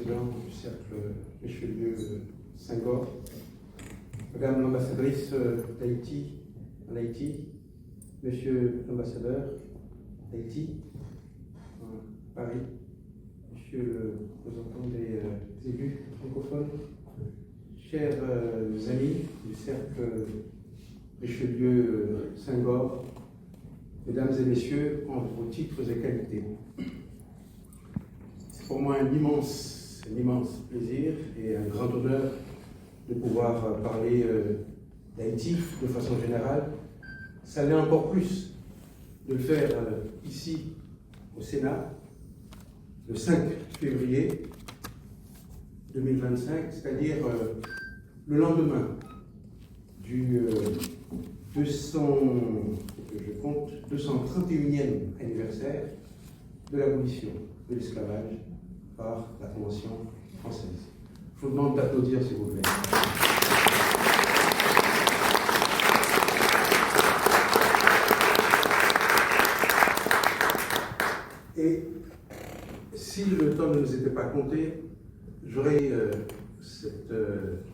président du cercle Richelieu Senghor, Madame l'ambassadrice d'Haïti en Haïti, Monsieur l'ambassadeur d'Haïti à Paris, Monsieur le représentant des élus francophones, chers amis du cercle Richelieu Senghor, Mesdames et Messieurs, en vos titres et qualités. C'est pour moi un immense plaisir et un grand honneur de pouvoir parler d'Haïti de façon générale. Ça l'est encore plus de le faire ici au Sénat le 5 février 2025, c'est-à-dire le lendemain du 231e anniversaire de l'abolition de l'esclavage par la Convention française. Je vous demande d'applaudir, s'il vous plaît. Et si le temps ne nous était pas compté, j'aurais cette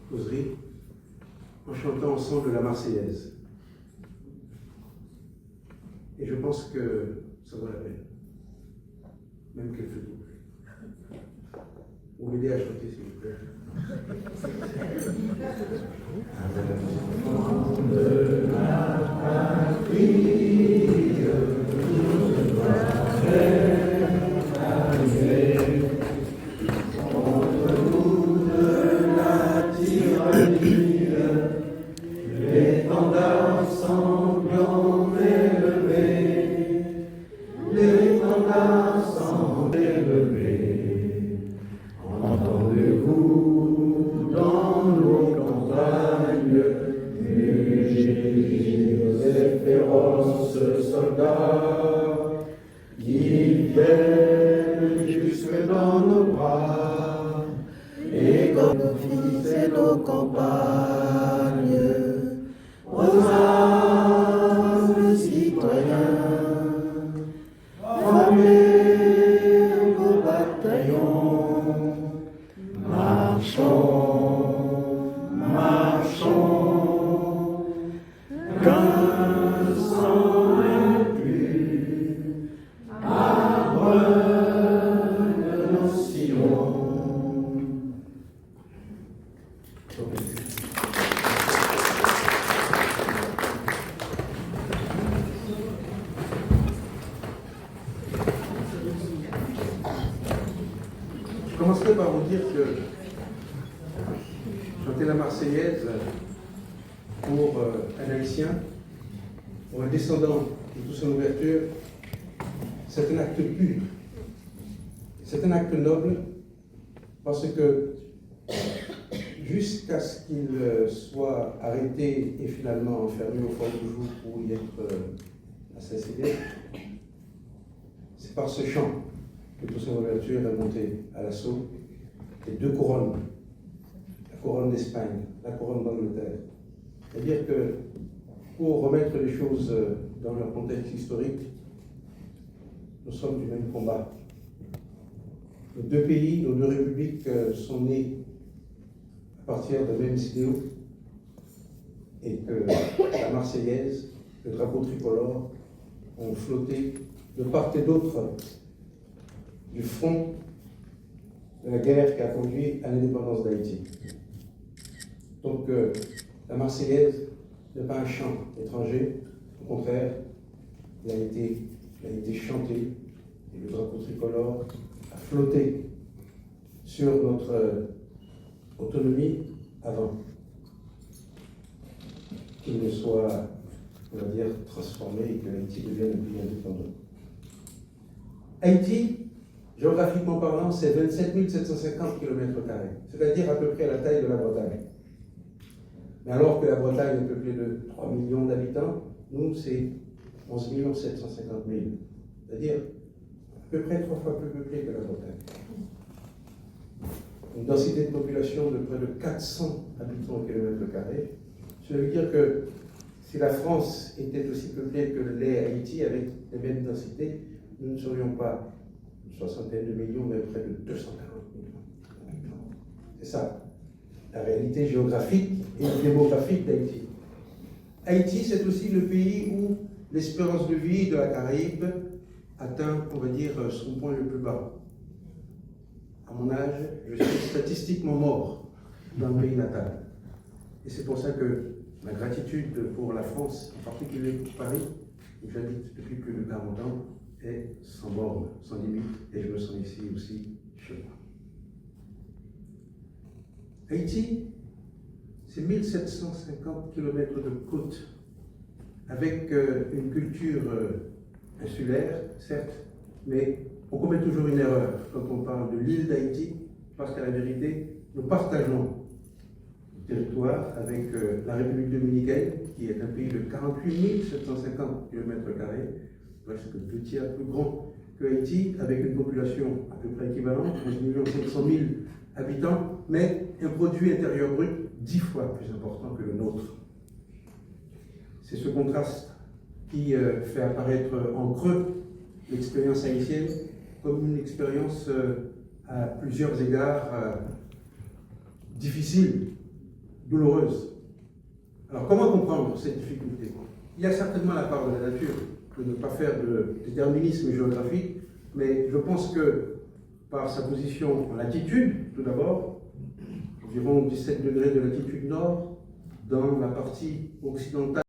causerie en chantant ensemble la Marseillaise. Et je pense que ça vaut la peine, même qu'elle fait double. Vous m'aidez à chanter, s'il vous plaît. De la patrie, je dois faire arriver contre nous de la tyrannie, l'étendard sanglant élevé, l'étendard sanglant élevé. Entendez-vous dans nos campagnes mugir et féroces soldats qui viennent jusque dans nos bras et comme nos fils et nos campagnes aux armes citoyens, formez vos bataillons. Marchons, marchons, qu'un sang impur abreuvent nos sillons. Je commencerai par vous dire que chanter la Marseillaise pour un Haïtien, pour un descendant de toute son ouverture, c'est un acte pur. C'est un acte noble parce que jusqu'à ce qu'il soit arrêté et finalement enfermé au fort du jour pour y être assassiné, c'est par ce chant que toute son ouverture est montée à l'assaut des deux couronnes. La couronne d'Espagne, la couronne d'Angleterre. C'est-à-dire que pour remettre les choses dans leur contexte historique, nous sommes du même combat. Nos deux pays, nos deux républiques sont nés à partir des mêmes idéaux et que la Marseillaise, le drapeau tricolore ont flotté de part et d'autre du front de la guerre qui a conduit à l'indépendance d'Haïti. Donc, la Marseillaise n'est pas un chant étranger, au contraire, il a été chanté, et le drapeau tricolore a flotté sur notre autonomie avant qu'il ne soit, on va dire, transformé et que Haïti devienne un pays indépendant. Haïti, géographiquement parlant, c'est 27 750 km², c'est-à-dire à peu près à la taille de la Bretagne. Mais alors que la Bretagne est peuplée de 3 millions d'habitants, nous, c'est 11 750 000. C'est-à-dire à peu près 3 fois plus peuplé que la Bretagne. Une densité de population de près de 400 habitants au kilomètre carré. Cela veut dire que si la France était aussi peuplée que l'est Haïti, avec les mêmes densités, nous ne serions pas une soixantaine de millions, mais près de 240 millions. ça, la réalité géographique et démographique d'Haïti. Haïti, c'est aussi le pays où l'espérance de vie de la Caraïbe atteint, on va dire, son point le plus bas. À mon âge, je suis statistiquement mort dans le pays natal. Et c'est pour ça que ma gratitude pour la France, en particulier pour Paris, où j'habite depuis plus de 40 ans, est sans borne, sans limite, et je me sens ici aussi chez moi. Haïti, c'est 1750 km de côte, avec une culture insulaire, certes, mais on commet toujours une erreur quand on parle de l'île d'Haïti, parce qu'à la vérité, nous partageons le territoire avec la République dominicaine, qui est un pays de 48 750 km², presque 2 tiers plus grand que Haïti, avec une population à peu près équivalente, 11 500 000 habitants, mais un produit intérieur brut 10 fois plus important que le nôtre. C'est ce contraste qui fait apparaître en creux l'expérience haïtienne comme une expérience à plusieurs égards difficile, douloureuse. Alors comment comprendre cette difficulté? Il y a certainement la part de la nature, de ne pas faire de déterminisme géographique, mais je pense que par sa position en latitude, tout d'abord, environ 17 degrés de latitude nord, dans la partie occidentale